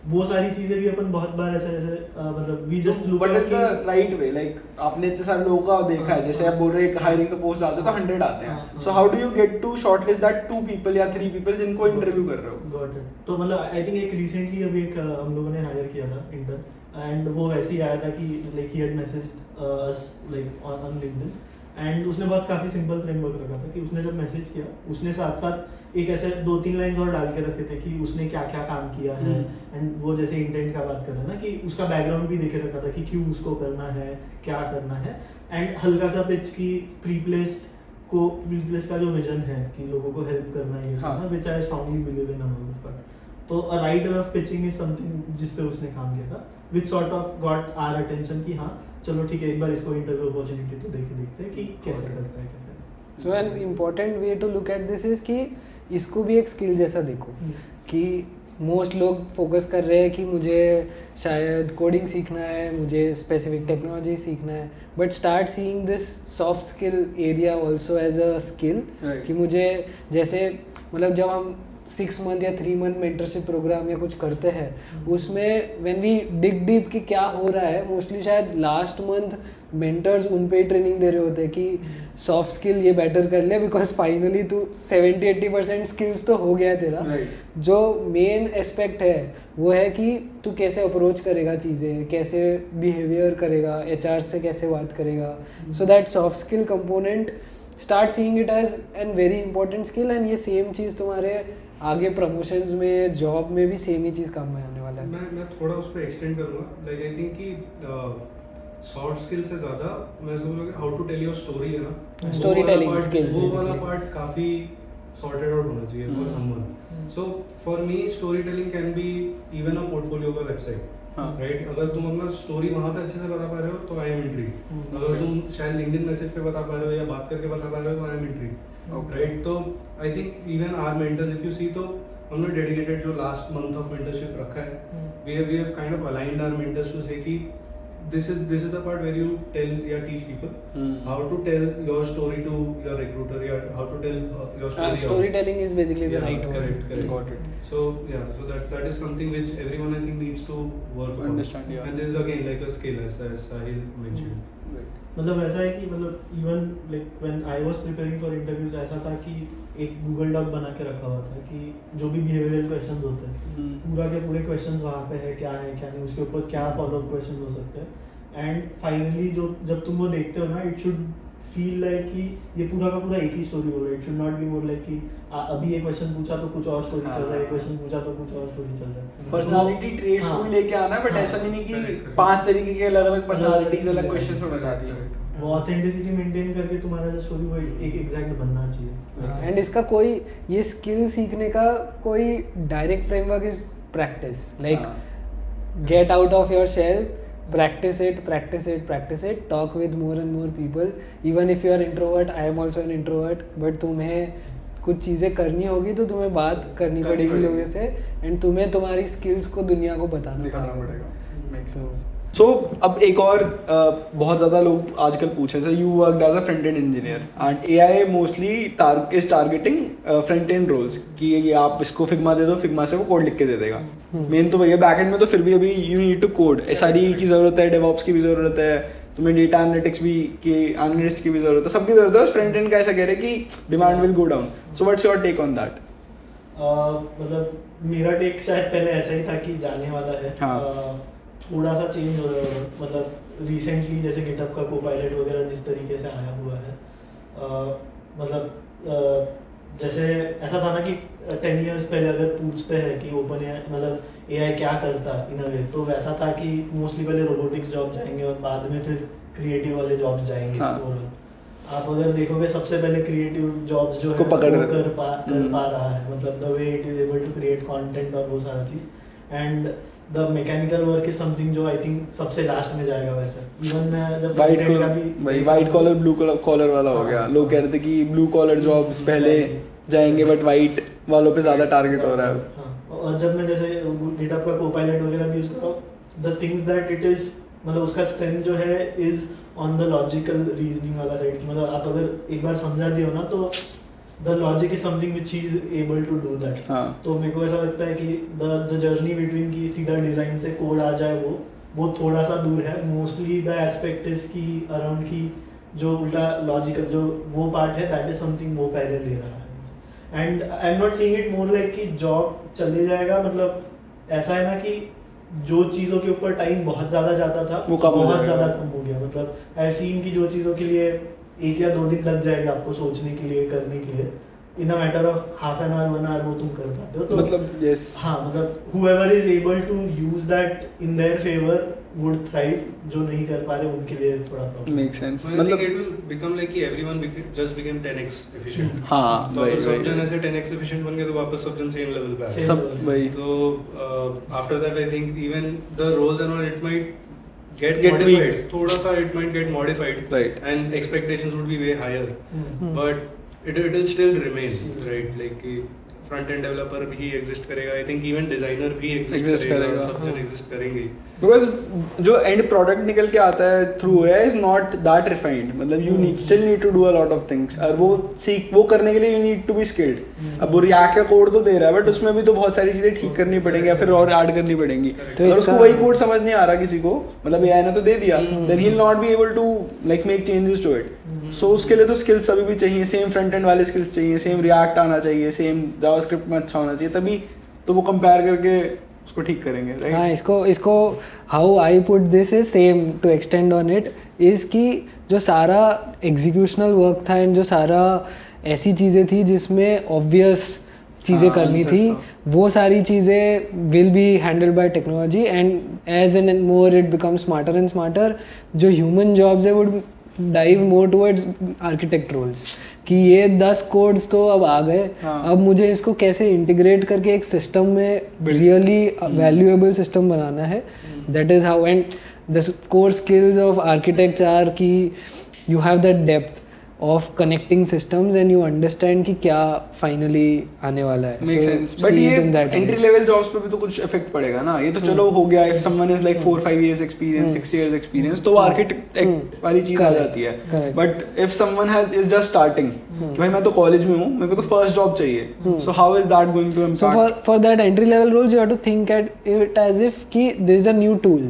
वो सारी चीजें भी अपन बहुत बार ऐसे ऐसे मतलब we just look what is the right way. Like आपने इतने सारे लोगों का देखा है, जैसे आप बोल रहे हैं हायरिंग का पोस्ट डालते तो 100 आते हैं. So how do you get to shortlist that 2 people या 3 people जिनको इंटरव्यू कर रहे हो? Got it. तो मतलब आई थिंक एक रिसेंटली अभी एक हम लोगों ने हायर किया था इंटर्न, एंड वो वैसे ही आया था कि like he had messaged us like on LinkedIn, and उसने बहुत काफ़ी सिंपल फ्रेमवर्क रखा था कि उसने जब मैसेज किया उसने साथ साथ एक ऐसे 2-3 लाइन्स और डाल के रखे थे कि उसने क्या क्या काम किया है. एंड वो जैसे इंटेंट का बात कर रहा है ना, कि उसका बैकग्राउंड भी देखे रखा था कि क्यों उसको करना है, क्या करना है. एंड हल्का सा पिच की प्रीप्लेस्ड का जो विजन है कि लोगों को हेल्प करना है, which I strongly believe in about that. तो a right way of pitching is something जिस पे उसने काम किया था, which sort of got our attention कि हाँ चलो ठीक है, एक बार इसको इंटरव्यू अपॉर्चुनिटी तो देखते हैं कि कैसे करता है कैसे. So an important way to look at this is कि इसको भी एक स्किल जैसा देखो कि मोस्ट लोग फोकस कर रहे हैं कि मुझे शायद कोडिंग सीखना है, मुझे स्पेसिफिक टेक्नोलॉजी सीखना है, but start seeing this soft skill area also as a skill कि मुझे जैसे मतलब जब हम 6 मंथ या 3 मंथ मेंटरशिप प्रोग्राम या कुछ करते हैं उसमें व्हेन वी डिग डीप कि क्या हो रहा है, मोस्टली शायद लास्ट मंथ मेंटर्स उन पे ही ट्रेनिंग दे रहे होते हैं कि सॉफ्ट स्किल ये बेटर कर ले बिकॉज फाइनली तू 70-80% स्किल्स तो हो गया है तेरा। जो मेन एस्पेक्ट है वो है कि तू कैसे अप्रोच करेगा चीज़ें, कैसे बिहेवियर करेगा, HR से कैसे बात करेगा, so that soft skill component start seeing it as an very important skill and ये सेम चीज़ तुम्हारे आगे प्रमोशंस में जॉब में भी सेम ही चीज़ काम में आने वाला है। मैं थोड़ा उस पर एक्सटेंड करूँगा, लाइक आई थिंक कि सॉफ्ट स्किल से ज़्यादा मैं समझूंगा how to tell your story है ना, स्टोरी टेलिंग स्किल, वो वाला पार्ट काफ़ी सॉर्टेड आउट होना चाहिए for someone. So for me story telling can be even a portfolio का वेबसाइट, राइट? अगर तुम अपना स्टोरी वहाँ पे अच्छे से बता पा रहे हो तो आई एम इंट्रीग्ड। अगर तुम शायद लिंक्डइन मैसेज पे बता पा रहे हो या बात करके बता पा रहे हो तो आई एम इंट्रीग्ड, राइट? तो I think even our mentors if you see तो हमने डेडिकेटेड जो लास्ट मंथ ऑफ मेंटरशिप रखा है, we have kind of aligned our mentors to say कि this is the part where you tell या teach people how to tell your story to your recruiter, या how to tell your story. Storytelling is basically the right word. Correct. Got it. So that is something which everyone I think needs to work on. Understand, yeah. And this is again like a skill as Sahil mentioned. मतलब ऐसा है कि मतलब even like when I was preparing for interviews ऐसा था कि एक Google dock बना के रखा हुआ था कि जो भी बिहेवियरल क्वेश्चंस होते हैं पूरा के पूरे क्वेश्चंस वहाँ पे है, क्या है क्या नहीं, उसके ऊपर क्या फॉलोअप क्वेश्चंस हो सकते हैं। एंड फाइनली जो जब तुम वो देखते हो ना, इट शुड फील लाइक कि ये पूरा का पूरा एक ही स्टोरी बोल रहा है। It should not be more like कि अभी ये क्वेश्चन पूछा तो कुछ और स्टोरी चल रहा है, ये क्वेश्चन पूछा तो कुछ और स्टोरी चल रहा है। पर्सनालिटी ट्रेट्स को भी लेके आना है, बट ऐसा भी नहीं कि 5 तरीके के अलग अलग पर्सनालिटीज अलग क्वेश्चंस में बता दी। वो ऑथेंटिसिटी मेंटेन करके तुम्हारा जो स्टोरी वो एक एग्जैक्ट बनना चाहिए। एंड इसका कोई ये स्किल सीखने का कोई direct framework is practice, like get out of your shell, practice it, talk with more and more people. Even if you are introvert, I am also an introvert, but तुम्हें कुछ चीज़ें करनी होगी तो तुम्हें बात करनी पड़ेगी लोगों से, एंड तुम्हें तुम्हारी स्किल्स को दुनिया को बताना पड़ेगा। सो अब एक और बहुत ज़्यादा लोग आजकल पूछ रहे थे, you work as a front end engineer and AI mostly is targeting front end roles कि ये आप इसको फिग्मा दे दो, फिग्मा से वो कोड लिख के दे देगा। मेन तो भैया बैक एंड में तो फिर भी अभी you need to code, SRE की ज़रूरत है, डेवऑप्स की भी ज़रूरत है, तुम्हें डेटा एनालिटिक्स भी की एनालिस्ट की भी ज़रूरत है, सबकी ज़रूरत है। बस फ्रंट एंड का ऐसा कह रहे कि demand will go down. So what's your take on that? मतलब मेरा टेक शायद पहले ऐसा ही था कि जाने वाला है, थोड़ा सा चेंज हो रहा है। मतलब रिसेंटली जैसे गिटहब का कोपायलट वगैरह जिस तरीके से आया हुआ है, मतलब जैसे ऐसा था ना कि 10 years पहले अगर पूछते हैं कि ओपन मतलब AI क्या करता इन अ वे, तो वैसा था कि मोस्टली पहले रोबोटिक्स जॉब जाएंगे और बाद में फिर क्रिएटिव वाले जॉब्स जाएंगे। आप अगर देखोगे सबसे पहले क्रिएटिव जॉब्स जो है वो कर पा रहा है, मतलब the way it is able to create content और वो सारा चीज़। And the mechanical work is something जो आई थिंक सबसे लास्ट में जाएगा। वैसे इवन मैं जब वाइट कॉलर ब्लू कॉलर वाला हो गया, लोग कह रहे थे कि ब्लू कॉलर जॉब्स पहले जाएंगे बट वाइट वालों पे ज़्यादा टारगेट हो रहा है। और जब मैं जैसे गिटहब का कोपायलट वगैरह भी यूज़ कर रहा हूँ, the things that it is मतलब उसका स्ट्रेंथ जो है is on the logical reasoning वाला साइड की। मतलब आप अगर एक बार समझा दिए हो ना तो the logic is something which he is able to do that. तो मेरे को ऐसा लगता है कि द जर्नी बिटवीन की सीधा डिज़ाइन से कोड आ जाए वो थोड़ा सा दूर है। मोस्टली द एस्पेक्ट इज की अराउंड की जो उल्टा लॉजिकल जो वो पार्ट है दैट इज समथिंग वो पहले ले रहा है। And I am not seeing it more like कि जॉब चले जाएगा। मतलब ऐसा है ना कि जो चीज़ों के ऊपर टाइम बहुत ज़्यादा जाता था वो बहुत ज़्यादा कम हो गया। मतलब आई सीन की जो चीज़ों के लिए 1 या 2 दिन लग जाएगा आपको सोचने के लिए, करने के लिए, in a matter of half an hour 1 hour वो तुम कर पाते हो। तो मतलब यस, हाँ, मतलब whoever is able to use that in their favor would thrive, जो नहीं कर पा रहे उनके लिए थोड़ा प्रॉब्लम। Make sense. मतलब it will become like कि everyone just became 10x efficient। हाँ, तो अगर सब जन ऐसे 10x efficient बन गए तो वापस सब जन सेम लेवल पे आ सब वही। तो after that I think even the roles and all it might get Get modified. tweaked. थोड़ा सा it might get modified. Right. And expectations would be way higher. But it will still remain, right? Like front end developer भी exist करेगा, आई think even designer भी exist करेगा, सब जन exist करेंगे, because जो एंड प्रोडक्ट निकल के आता है थ्रू है इज नॉट दैट रिफाइंड, मतलब you need still need to do a lot of things, और वो करने के लिए you need to be skilled. अब वो रिएक्ट का कोड तो दे रहा है बट उसमें भी तो बहुत सारी चीजें ठीक करनी पड़ेंगी या फिर और ऐड करनी पड़ेंगी, तो अगर उसको वही कोड समझ नहीं आ रहा किसी को, मतलब एआई ने तो दे दिया, then he will not be able to like make changes to it. So उसके लिए तो स्किल्स अभी भी चाहिए, सेम फ्रंट एंड वाले स्किल्स चाहिए, सेम रिएक्ट आना चाहिए, सेम जावास्क्रिप्ट में अच्छा होना चाहिए, तभी तो वो कंपेयर करके उसको ठीक करेंगे, राइट? हाँ, इसको how I put this is same to extend on it is कि जो सारा एग्जीक्यूशनल वर्क था एंड जो सारा ऐसी चीज़ें थी जिसमें ऑब्वियस चीज़ें करनी थी, वो सारी चीज़ें will be handled by technology, and as an more it become smarter and smarter, जो ह्यूमन जॉब्स है would dive more towards architect roles, कि ये 10 कोड्स तो अब आ गए, अब मुझे इसको कैसे इंटीग्रेट करके एक सिस्टम में रियली वैल्यूएबल सिस्टम बनाना है, that is how, and the core skills of architects are कि you have that depth of connecting systems and you understand कि क्या फाइनली आने वाला है। मेक सेंस, बट ये एंट्री लेवल जॉब्स पे भी तो कुछ इफेक्ट पड़ेगा ना, ये तो चलो हो गया, if someone is like 4-5 years experience, 6 years experience, तो वो आर्किटेक्ट वाली चीज आ जाती है, but if someone is just starting कि भाई मैं तो कॉलेज में हूँ, मेरे को तो फर्स्ट जॉब चाहिए, so how is that going to impact? for that entry level roles you have to think at it as if ki there is a new tool,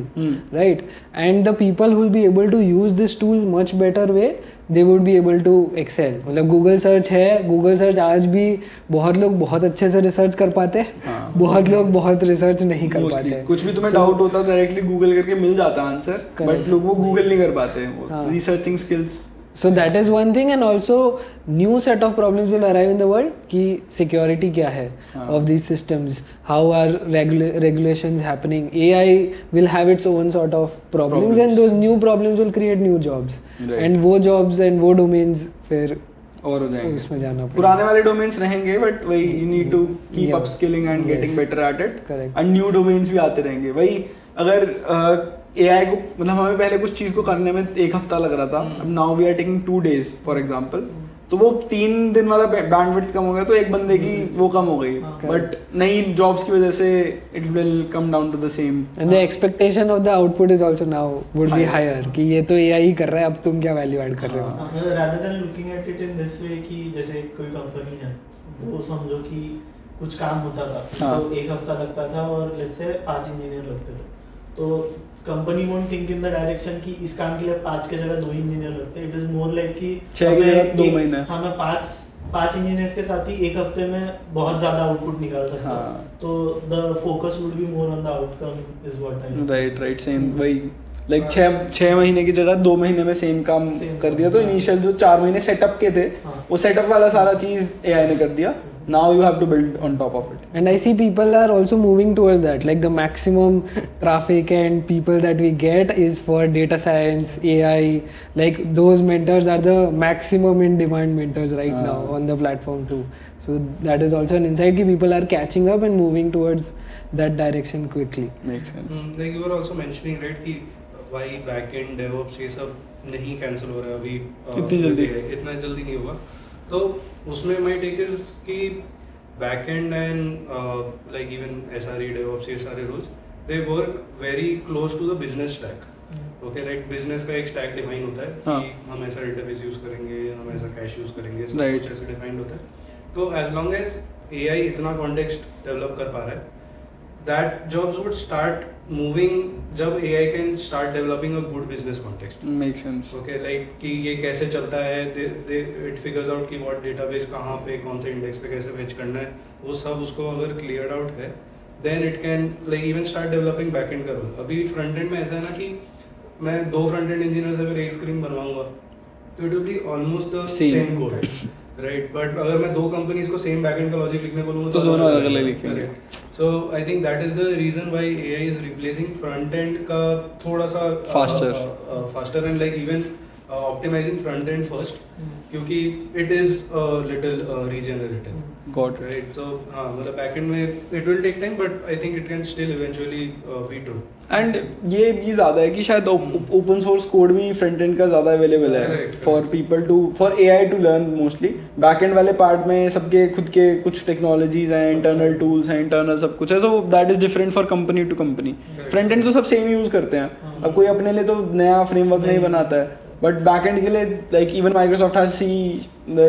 right, and the people who will be able to use this tool much better way, they would be able to excel। मतलब Google search है, Google search आज भी बहुत लोग बहुत अच्छे से research कर पाते हैं, बहुत लोग बहुत रिसर्च नहीं कर पाते, कुछ भी तुम्हें डाउट होता है डायरेक्टली गूगल करके मिल जाता है आंसर, बट लोग वो गूगल नहीं कर पाते, वो researching skills. So that is one thing, and also new set of problems will arrive in the world कि security क्या है of these systems, how are regulations happening, AI will have its own sort of problems and those new problems will create new jobs, and वो jobs and वो domains फिर और हो जाएंगे, उसमें जाना पड़ेगा। पुराने वाले डोमेन्स रहेंगे बट वही you need to keep up skilling and getting better at it, and new domains भी आते रहेंगे। वही अगर एआई को, मतलब हमें पहले कुछ चीज़ को करने में 1 हफ्ता लग रहा था, अब now we are taking 2 days for example, तो वो 3 दिन वाला बैंडविड्थ कम हो गया, तो एक बंदे की वो कम हो गई, बट नई जॉब्स की वजह से it will come down to the same, and the expectation of the output is also now would be higher कि ये तो एआई कर रहा है, अब तुम क्या वैल्यू ऐड कर रहे हो। rather than looking at it in this way कि जैसे कोई कंपनी है, वो समझो कि कुछ काम होता था तो 1 हफ्ता लगता था और लेट्स से 5 इंजीनियर लगते थे, तो company won't think in the direction कि इस काम के लिए 5 की जगह 2 इंजीनियर लगते हैं, इट इज मोर लाइक कि 6 की जगह 2 महीने, हाँ मैं 5 इंजीनियर्स के साथ ही 1 हफ्ते में बहुत ज्यादा आउटपुट निकाल सकता हूँ, तो the focus would be more on the outcome is what I right same, वही लाइक 6 महीने की जगह 2 महीने में सेम काम कर दिया, तो इनिशियल जो 4 महीने सेटअप के थे वो सेटअप वाला सारा चीज एआई ने कर दिया, now you have to build on top of it, and I see people are also moving towards that, like the maximum traffic and people that we get is for data science, AI, like those mentors are the maximum in demand mentors right now on the platform too, so that is also an insight कि people are catching up and moving towards that direction quickly. makes sense. Like you were also mentioning right कि why back end DevOps ये सब नहीं cancel हो रहा है अभी, इतना जल्दी नहीं होगा, तो उसमें माय टेक इज कि back end and like even SRE DevOps ये सारे rules they work very close to the business stack, okay, right, business का एक स्टैक डिफाइन होता है कि हम ऐसा डेटाबेस यूज करेंगे, हम ऐसा कैश यूज करेंगे, सब कुछ ऐसे डिफाइंड होता है, तो एज लॉन्ग एज AI इतना कॉन्टेक्स्ट डेवलप कर पा रहा है, that jobs would start moving जब AI can start developing a good business context. Makes sense. Okay, like कि ये कैसे चलता है, it figures out कि what database कहाँ पे कौन से index पे कैसे fetch करना है, वो सब उसको अगर cleared out है, then it can like even start developing backend का role. अभी front end में ऐसा है ना कि मैं 2 front end engineers अगर एक screen बनवाऊंगा, तो it will be almost the same code. Right, but अगर मैं 2 कंपनीज को सेम बैकएंड का लॉजिक लिखने बोलूँ तो दोनों अलग अलग लिखेंगे, so I think that is the reason why AI is replacing front end का थोड़ा सा faster and like even optimizing front end first, क्योंकि it is little regenerative, got right? So हाँ, मतलब बैकएंड में it will take time, but I think it can still eventually be true. And ये भी ज़्यादा है कि शायद ओपन सोर्स कोड भी फ्रंट एंड का ज़्यादा अवेलेबल है Correct, for people to for AI to learn mostly. Back end वाले पार्ट में सबके खुद के कुछ टेक्नोलॉजीज हैं, इंटरनल टूल्स हैं, इंटरनल सब कुछ है, so that is different for company to company. Front end तो सब सेम यूज़ करते हैं, अब कोई अपने लिए तो नया फ्रेमवर्क नहीं बनाता है, बट बैक एंड के लिए like even Microsoft has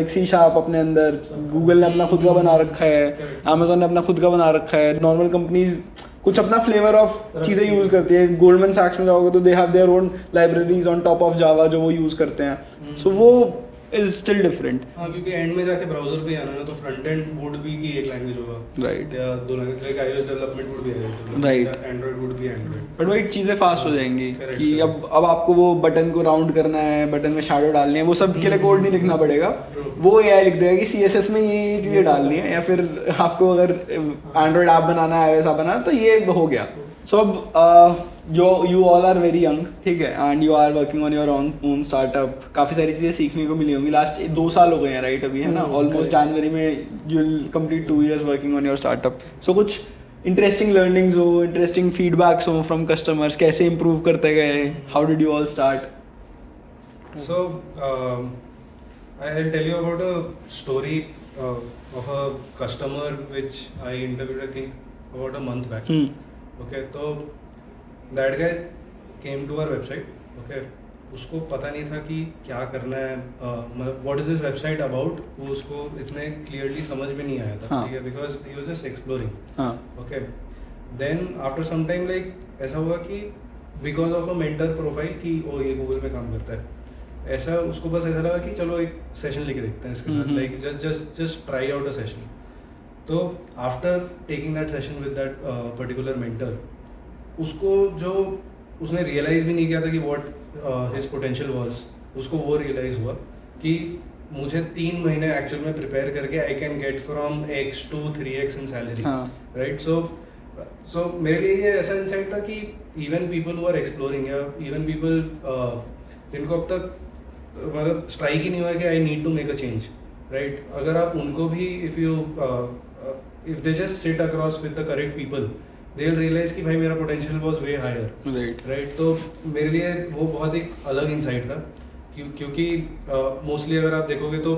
C# अपने अंदर, गूगल ने अपना खुद का बना रखा है, अमेजोन ने अपना खुद का बना रखा है, नॉर्मल कंपनीज कुछ अपना फ्लेवर ऑफ चीज़ें यूज़ करती है। गोल्डमैन सैक्स में जाओगे तो they have their own libraries on top of Java जो वो यूज़ करते हैं, सो वो इज स्टिल डिफरेंट। हाँ, क्योंकि एंड में जाके ब्राउजर पे आना है ना, तो फ्रंट एंड वुड भी की एक लैंग्वेज होगा, राइट, या दो language, like iOS development would be iOS development, Right. Android would be Android. But वही चीज़ें फास्ट हो जाएंगी Correct, कि correct. अब आपको वो बटन को राउंड करना है, बटन में शैडो डालनी है, वो सब के लिए कोड नहीं लिखना पड़ेगा, True. वो AI लिख देगा कि CSS में ये चीज़ें डालनी है, या फिर आपको अगर एंड्रॉइड ऐप बनाना है, iOS ऐप बनाना है, तो ये हो गया। सो अब you all are very young, ठीक है, and you are working on your own startup, काफ़ी सारी चीज़ें सीखने को मिली होंगी। लास्ट 2 साल हो गए हैं, राइट? अभी है ना, ऑलमोस्ट जनवरी में you will complete 2 years working on your startup. So कुछ इंटरेस्टिंग लर्निंग्स हो, इंटरेस्टिंग फीडबैक्स हो फ्रॉम कस्टमर्स, कैसे इंप्रूव करते गए, how did you all start? So, I'll tell you about a story of a customer which I interviewed, I think, about a month back. Okay, so that guy came to our website. Okay, उसको पता नहीं था कि क्या करना है, मतलब what is this website about, वो उसको इतने clearly समझ में नहीं आया था, हाँ. ठीक है, because he was just exploring. हाँ, Okay, then after some time like ऐसा हुआ कि because of a mentor profile कि ओ ये गूगल में काम करता है, ऐसा उसको बस ऐसा लगा कि चलो एक सेशन लेके देखते हैं इसके साथ, like just try out a session. तो after taking that session with that particular mentor, उसको जो उसने रियलाइज़ भी नहीं किया था कि व्हाट हिज पोटेंशियल वाज, उसको वो रियलाइज़ हुआ कि मुझे 3 महीने एक्चुअल में प्रिपेयर करके I can get from X to 3X in salary, हाँ. राइट? सो मेरे लिए ये ऐसा इंसाइट था कि even people who are exploring, या इवन पीपल जिनको अब तक मतलब स्ट्राइक ही नहीं हुआ कि I need to make a change, right? अगर आप उनको भी if they just sit across with the correct people, they will realise कि भाई मेरा potential was way higher, right? तो मेरे लिए वो बहुत एक अलग इंसाइट था, क्योंकि मोस्टली अगर आप देखोगे तो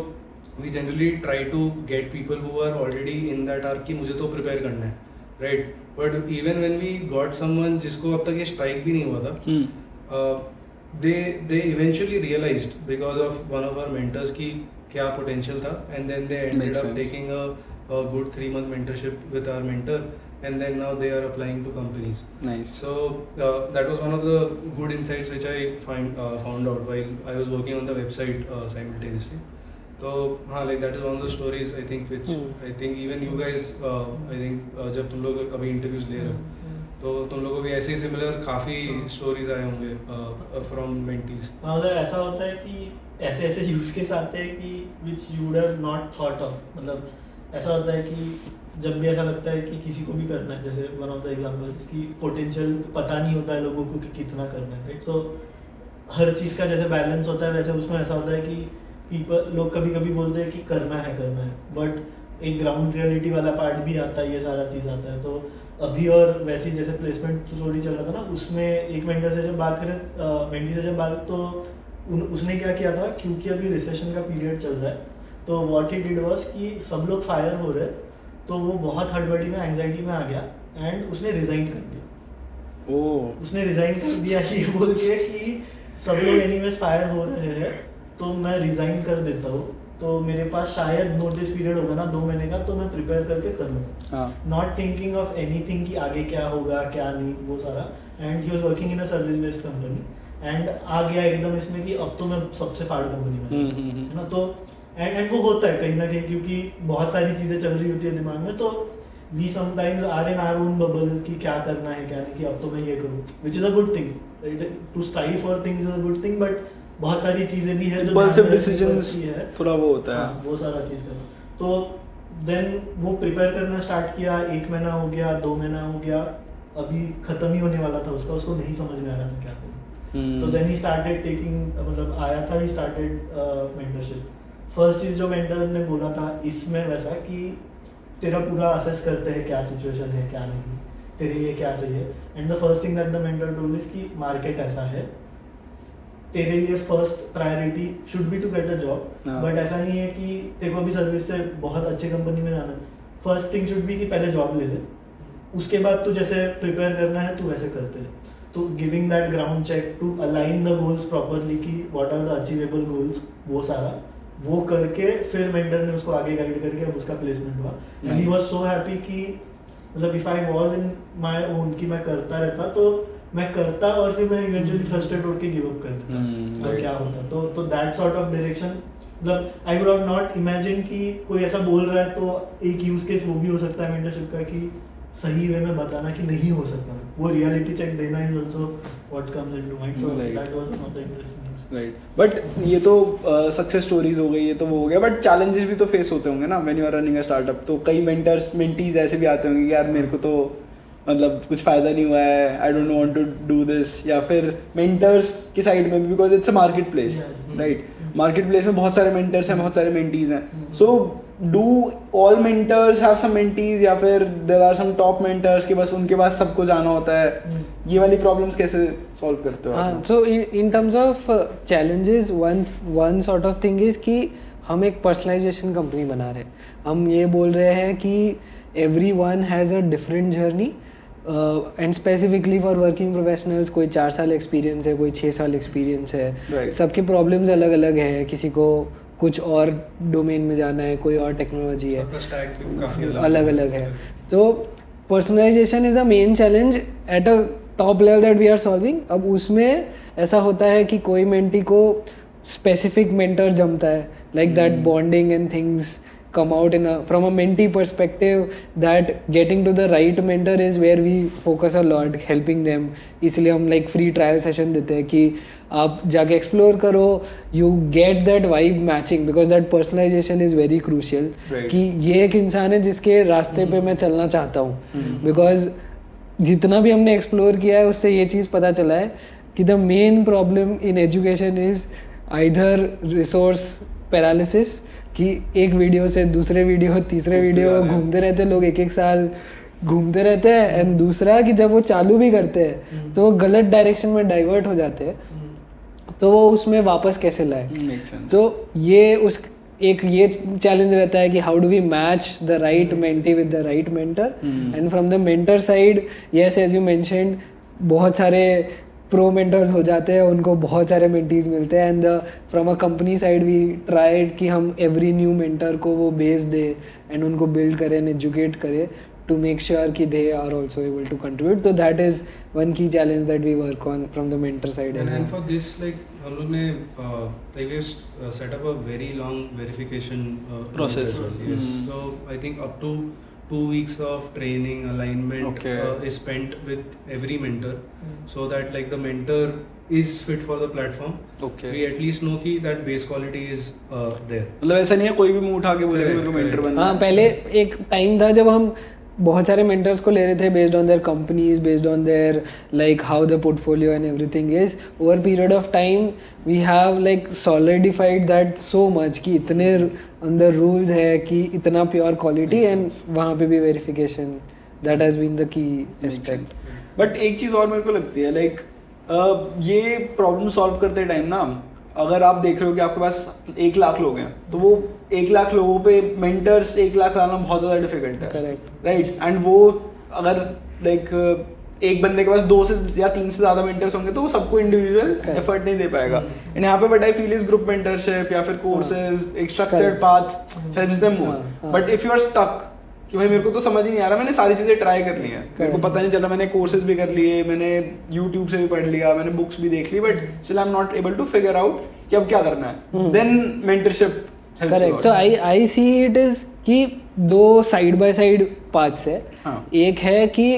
we generally try to get people who are already in that arc कि मुझे तो प्रिपेयर करना है, right? But even when we got someone जिसको अब तक ये स्ट्राइक भी नहीं हुआ था, they eventually realized because of one of our mentors कि क्या potential था, and then they ended Makes up sense. taking a good 3-month mentorship with our mentor, and then now they are applying to companies. Nice. So that was one of the good insights which I found out while I was working on the website simultaneously. तो हाँ, like that is one of the stories I think which I think even you guys I think जब तुम लोग अभी interviews ले रहे हो, तो तुम लोगों को भी ऐसे ही सिमिलर काफ़ी स्टोरीज आए होंगे फ्रॉम मेंटीज। हाँ, मतलब ऐसा होता है कि ऐसे ऐसे यूज केस आते हैं कि which you would have not thought of, मतलब ऐसा होता है कि जब भी ऐसा लगता है कि किसी को भी करना है, जैसे वन ऑफ द एग्जांपल्स कि पोटेंशियल पता नहीं होता है लोगों को कि कितना करना है, राइट? सो हर चीज़ का जैसे बैलेंस होता है, वैसे उसमें ऐसा होता है कि लोग कभी कभी बोलते हैं कि करना है, बट एक ग्राउंड रियलिटी वाला पार्ट भी आता है, ये सारा चीज़ आता है। तो अभी और वैसी जैसे प्लेसमेंट स्टोरी चल रहा था ना, उसमें एक मेंटर से जब बात करें, मेंटी से जब बात, तो उसने क्या किया था, क्योंकि अभी रिसेशन का पीरियड चल रहा है, तो व्हाट ही डिड वाज कि सब लोग फायर हो रहे, तो वो बहुत हड़बड़ी में एंग्जाइटी में आ गया एंड उसने रिजाइन कर दिया। उसने रिजाइन कर दिया ये बोल के कि सब लोग एनीवेज फायर हो रहे हैं, तो मैं रिजाइन कर देता हूँ, तो मेरे पास शायद नोटिस पीरियड होगा ना 2 महीने का, तो मैं प्रिपेयर करके करूँगा, नॉट थिंकिंग ऑफ एनीथिंग कि आगे क्या होगा क्या नहीं, वो सारा। And he was working in a service based company, and आ गया एकदम इसमें कि अब तो मैं सबसे फाड़ कंपनी में, है ना? तो एंड वो होता है कहीं ना कहीं, क्योंकि बहुत सारी चीज़ें चल रही होती है दिमाग में, तो we sometimes are in our own bubble कि क्या करना है क्या नहीं, कि अब तो मैं ये करूँ, which is a good thing, to strive for things is a good thing, but बहुत सारी चीज़ें भी है जो impulsive decisions थोड़ा वो होता है, वो सारा चीज़ करना। तो देन वो प्रिपेयर करना स्टार्ट किया, 1 महीना हो गया, 2 महीना हो गया, अभी खत्म ही होने वाला था उसका, उसको नहीं समझ में आ रहा था क्या करूँ। तो देन ही स्टार्टेड टेकिंग, मतलब आया था, ही स्टार्टेड मेंटरशिप। फर्स्ट चीज़ जो मेंटर ने बोला था इसमें वैसा कि तेरा पूरा असेस करते हैं क्या सिचुएशन है क्या नहीं, तेरे लिए क्या चाहिए. And the first thing that the mentor told is कि मार्केट ऐसा है, तेरे लिए first priority should be to get a job. हाँ. बट ऐसा नहीं है कि तेरे को अभी सर्विस से बहुत अच्छी कंपनी में जाना है. फर्स्ट थिंग शुड बी कि पहले जॉब ले ले, उसके बाद तू जैसे प्रिपेयर करना है तू वैसे करते रहे. तो giving that ground check to align the goals properly कि what are the achievable goals, वो सारा वो करके फिर मेंटर ने उसको आगे गाइड करके अब उसका प्लेसमेंट हुआ. And he was so happy कि मतलब if I was in my own कि मैं करता रहता तो मैं करता और फिर मैं इवेंचुअली फ्रस्ट्रेट होकर गिव अप कर देता. तो क्या होता तो दैट सॉर्ट ऑफ डायरेक्शन मतलब आई वुड नॉट इमेजिन कि कोई ऐसा बोल रहा है तो एक यूज केस वो भी हो सकता है मेंटरशिप का कि सही वे में बताना कि नहीं हो सकता, वो रियलिटी चेक देना is also what comes into mind. So that was one of the interesting. Right. But ये तो सक्सेस स्टोरीज हो गई, ये तो वो हो गया, बट चैलेंजेस भी तो फेस होते होंगे ना when you are running a startup. तो कई मेंटर्स मेंटीज ऐसे भी आते होंगे कि यार मेरे को तो मतलब कुछ फ़ायदा नहीं हुआ है, I don't want to do this. या फिर मेंटर्स की साइड में भी, because it's a market place, right. Market place में बहुत सारे मेंटर्स हैं, बहुत सारे मेंटीज हैं. So do all mentors have some mentees, या फिर there are some top mentors कि बस उनके पास सबको जाना होता है? ये वाली प्रॉब्लम्स कैसे सॉल्व करते हो? हाँ, so in terms of challenges one sort of thing is कि हम एक पर्सनलाइजेशन कंपनी बना रहे हैं. हम ये बोल रहे हैं कि everyone has a different journey and specifically for working professionals कोई 4 साल एक्सपीरियंस है, कोई 6 साल एक्सपीरियंस है. Right. सबके प्रॉब्लम्स अलग अलग है, किसी को कुछ और डोमेन में जाना है, कोई और टेक्नोलॉजी है, सबका स्टैक भी काफी अलग अलग है. तो personalisation is a main challenge at a top level that we are solving. अब उसमें ऐसा होता है कि कोई मेंटी को स्पेसिफिक मेंटर जमता है, like that bonding and things come out from a mentee perspective, that getting to the right mentor is where we focus a lot, helping them. इसलिए हम like free trial session देते हैं कि आप जाके explore करो, you get that vibe matching, because that personalization is very crucial. Right. कि ये एक इंसान है जिसके रास्ते पे मैं चलना चाहता हूँ. Because जितना भी हमने explore किया है उससे ये चीज़ पता चला है कि the main problem in education is either resource paralysis, कि एक वीडियो से दूसरे वीडियो तीसरे वीडियो घूमते रहते लोग, एक साल घूमते रहते हैं. एंड दूसरा कि जब वो चालू भी करते हैं तो वो गलत डायरेक्शन में डाइवर्ट हो जाते हैं, तो वो उसमें वापस कैसे लाए. तो ये ये चैलेंज रहता है कि how do we match the right mentee with the right mentor. And from the mentor side, yes as you mentioned, बहुत सारे प्रो मेंटर्स हो जाते हैं, उनको बहुत सारे मेंटीज मिलते हैं. And from a company side we tried कि हम एवरी न्यू मेंटर को वो बेस दे एंड उनको बिल्ड करें एंड एजुकेट करें टू मेक श्योर कि they are also able to contribute. तो that is one key challenge that we work on from the mentor side. And for this like हम लोग ने previous set up a very long verification Process. Yes. So I think up to 2 weeks of training alignment is spent with every mentor, so that like the mentor is fit for the platform. Okay. We at least know कि that base quality is there. मतलब ऐसा नहीं है कोई भी मुंह उठा के बोलेगा मेरे को मेंटर बनना हाँ, है. पहले एक टाइम था जब हम बहुत सारे मेंटर्स को ले रहे थे based on their companies, based on their like how the portfolio and everything is. Over period of time we have like solidified that so much कि इतने अंदर रूल्स है कि इतना प्योर क्वालिटी, एंड वहाँ पे भी verification, that has been the key aspect. But एक चीज़ और मेरे को लगती है, लाइक ये प्रॉब्लम सॉल्व करते टाइम ना, अगर आप देख रहे हो कि आपके पास 1 लाख लोग हैं, तो वो 1 लाख लोगों पे मेंटर्स 1 लाख लाना बहुत ज़्यादा डिफिकल्ट है. करेक्ट. राइट. एंड वो अगर लाइक एक बंदे के पास 2 से या 3 से ज़्यादा मेंटर्स होंगे तो वो सबको इंडिविजुअल एफर्ट नहीं दे पाएगा. एंड यहाँ पे what I feel is group mentorship या फिर कोर्सेज, एक structured path helps them more. But if you are stuck कि भाई मेरे को तो समझ ही नहीं आ रहा, मैंने सारी चीज़ें ट्राई कर ली हैं, मेरे को पता नहीं चला, मैंने कोर्सेज भी कर लिए, मैंने यूट्यूब से भी पढ़ लिया, मैंने बुक्स भी देख ली, but still I am not able to figure out कि अब क्या करना है, then mentorship helps. Correct. So I see it is कि 2 साइड बाय साइड पाथ्स है. एक है कि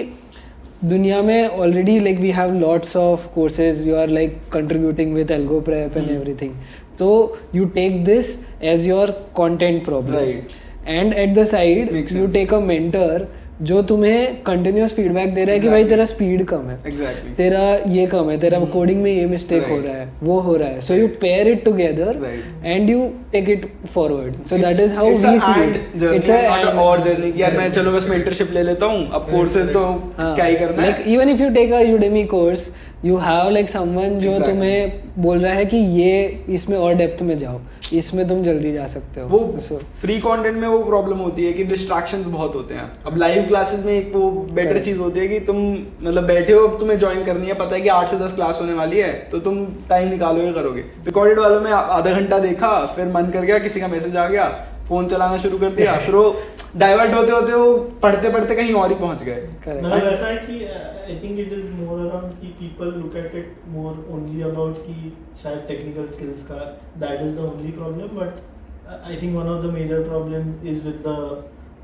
दुनिया में already like we have lots of courses, you are like contributing with algo prep and everything, तो you take this as your content problem. Right. And at the side, Makes you sense. take a mentor जो तुम्हें continuous feedback दे रहा है कि भाई तेरा speed कम है, exactly तेरा ये कम है, तेरा कोडिंग में ये मिस्टेक हो Right. रहा है, वो हो रहा है, so you pair it together Right. And you take it forward, so that is how we see it, it's a और जर्नी कि यार मैं चलो बस मेंटरशिप ले लेता हूँ, अब कोर्सेज तो क्या ही करना लाइक है. Even if you take a Udemy course, you have like someone जो Exactly. तुम्हें बोल रहा है कि ये इसमें और डेप्थ में जाओ, इसमें तुम जल्दी जा सकते हो. वो So, फ्री कंटेंट में वो प्रॉब्लम होती है कि डिस्ट्रैक्शंस बहुत होते हैं. अब लाइव क्लासेस में एक वो बेटर Correct. चीज होती है कि तुम मतलब बैठे हो, अब तुम्हें ज्वाइन करनी है, पता है कि 8 से 10 क्लास होने वाली है, तो तुम टाइम निकालोगे, करोगे. रिकॉर्डेड वालों में आधा घंटा देखा, फिर मन कर गया, किसी का मैसेज आ गया, फोन चलाना शुरू कर दिया, फिर वो डाइवर्ट होते होते वो पढ़ते पढ़ते कहीं और ही पहुंच गए. correct. मतलब ऐसा है कि I think it is more around कि people look at it more only about कि शायद टेक्निकल स्किल्स का that is the only problem, but I think one of the major problem is with the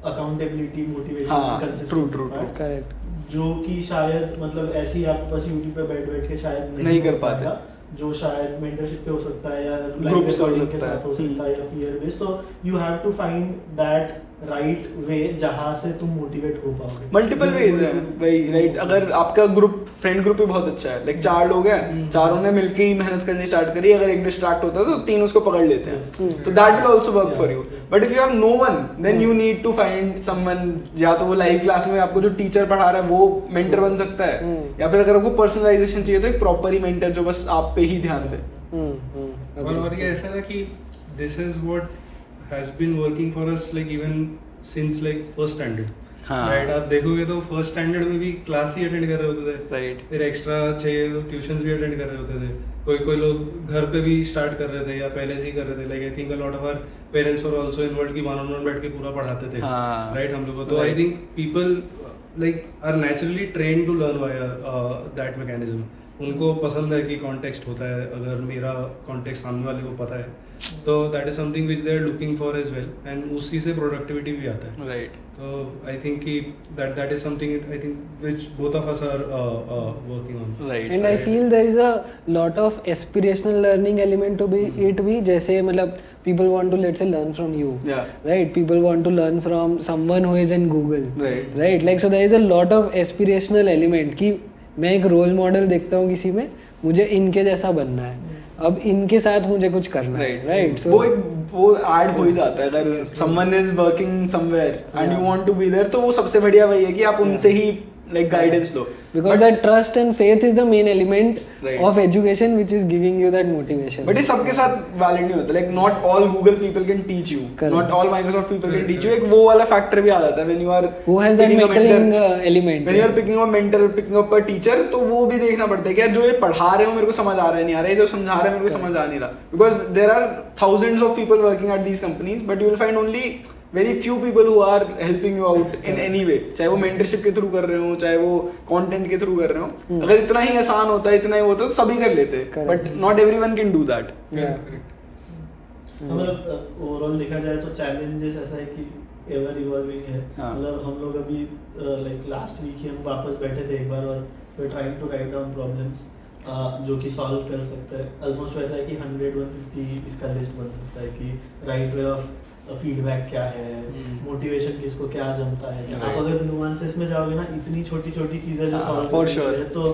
accountability, motivation, हाँ, consistency. true. Correct. जो कि शायद मतलब ऐसे ही आप बस यूट्यूब पे बैठ बैठ के शायद नहीं कर हो पाते. पाएगा, जो शायद मेंटरशिप पे हो सकता है या Group से हो recording सकता के है. साथ हो सकता है या peer base. So you have to find that right way जहाँ से तुम मोटिवेट हो पाओगे. मल्टीपल वेज है भाई, राइट. अगर आपका ग्रुप, फ्रेंड ग्रुप ही बहुत अच्छा है, लाइक 4 लोग हैं, चारों ने मिलके ही मेहनत करनी स्टार्ट करी, अगर एक डिस्ट्रैक्ट होता है तो 3 उसको पकड़ लेते हैं, तो that will also work for you. But if you have no one, then you need to find someone, या तो वो लाइव क्लास में आपको जो टीचर पढ़ा रहा है वो मेंटर बन सकता है, या फिर अगर आपको पर्सनलाइजेशन चाहिए तो एक प्रॉपर ही मेंटर जो बस आप पे ही ध्यान दे. और ये ऐसा ना कि this is what has been working for us like even since like first standard. हाँ. राइट, आप देखोगे तो फर्स्ट स्टैंडर्ड में भी क्लास ही अटेंड कर रहे होते थे. Right. फिर एक्स्ट्रा चाहिए तो ट्यूशंस भी अटेंड कर रहे होते थे. कोई लोग घर पे भी स्टार्ट कर रहे थे या पहले से ही कर रहे थे. Like I think a lot of our parents were also involved कि वन ऑन वन बैठ के पूरा पढ़ाते थे. हाँ. राइट, हम लोग को तो I Right. Think people like are naturally train to learn via that mechanism. उनको पसंद है कि कॉन्टेक्स्ट होता है, अगर मेरा कॉन्टेक्स्ट सामने वाले को पता है तो that is something which they are looking for as well, and उसी से प्रोडक्टिविटी भी आता है. राइट. तो आई थिंक कि that is something I think which both of us are working on. Right. And I feel there is a lot of aspirational learning element to be it भी, जैसे मतलब people want to let's say learn from you, Yeah. right? People want to learn from someone who is in Google, Right. right? Like so there is a lot of aspirational element कि मैं एक role model देखता हूँ किसी में, मुझे इनके जैसा बनना है, अब इनके साथ मुझे कुछ करना है, राइट? वो एक वो ऐड हो ही जाता है. अगर someone is working somewhere and you want to be there, तो वो सबसे बढ़िया वही है कि आप उनसे ही लाइक गाइडेंस लो. Because that trust and faith is the main element Right. of education which is giving you that motivation. But ये सबके साथ वैलिड नहीं होता. Like not all Google people can teach you, Correct. Not all Microsoft people can teach you. एक वो वाला factor भी आ जाता है when you are Who has that mentoring element? When you are picking up mentor, picking up a teacher, तो वो भी देखना पड़ता है कि यार जो ये पढ़ा रहे हो मेरे को समझ आ रहा है, नहीं आ रहा है, जो समझा रहे हैं मेरे को समझ आ नहीं रहा. Because there are thousands of people working at these companies, but you will find only very few people who are helping you out in any way, चाहे वो मेंटरशिप के थ्रू कर रहे हो, चाहे वो कंटेंट के थ्रू कर रहे हो. अगर इतना ही आसान होता है, इतना ही होता है, तो सभी कर लेते, Correct. But not everyone can do that. Yeah. मतलब ओवरऑल देखा जाए तो चैलेंजेस ऐसा है कि एवर इवॉल्विंग है. हाँ. मतलब हम लोग अभी लाइक लास्ट वीक ही हम वापस बैठे थे एक बार और we trying to write down problems जो कि सॉल्व कर सकते हैं. ऑलमोस्ट वैसा है कि 100-150 इसका लिस्ट बन सकता है कि राइट वे ऑफ फीडबैक क्या है, मोटिवेशन किसको क्या जमता है. आप Right. अगर नुआंसेस में जाओगे ना, इतनी छोटी छोटी चीजें जो हाँ, सॉल्व for sure. तो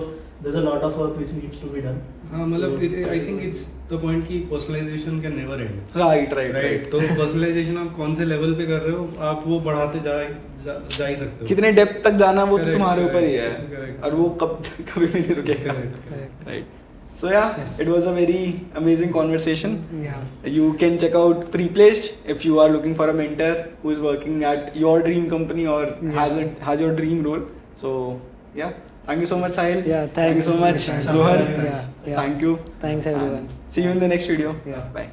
there's a lot of work which needs to be done. हाँ, मतलब I think it's the point कि personalization can never end. Right right, तो पर्सनलाइजेशन आप कौन से लेवल पे कर रहे हो, आप वो बढ़ाते जा ही सकते हो. कितने डेप्थ तक जाना वो तो Correct, तुम्हारे ऊपर ही है, correct. और वो कभी भी नहीं रुकेगा. Correct. Right. So yeah, Yes. it was a very amazing conversation. Yeah. You can check out Preplaced if you are looking for a mentor who is working at your dream company or has your dream role. So yeah, thank you so much, Sahil. Yeah, Thank you so thanks, much, Nishant. Rohan. Yeah, yeah. Thank you. Thanks everyone. See you in the next video. Yeah. Bye.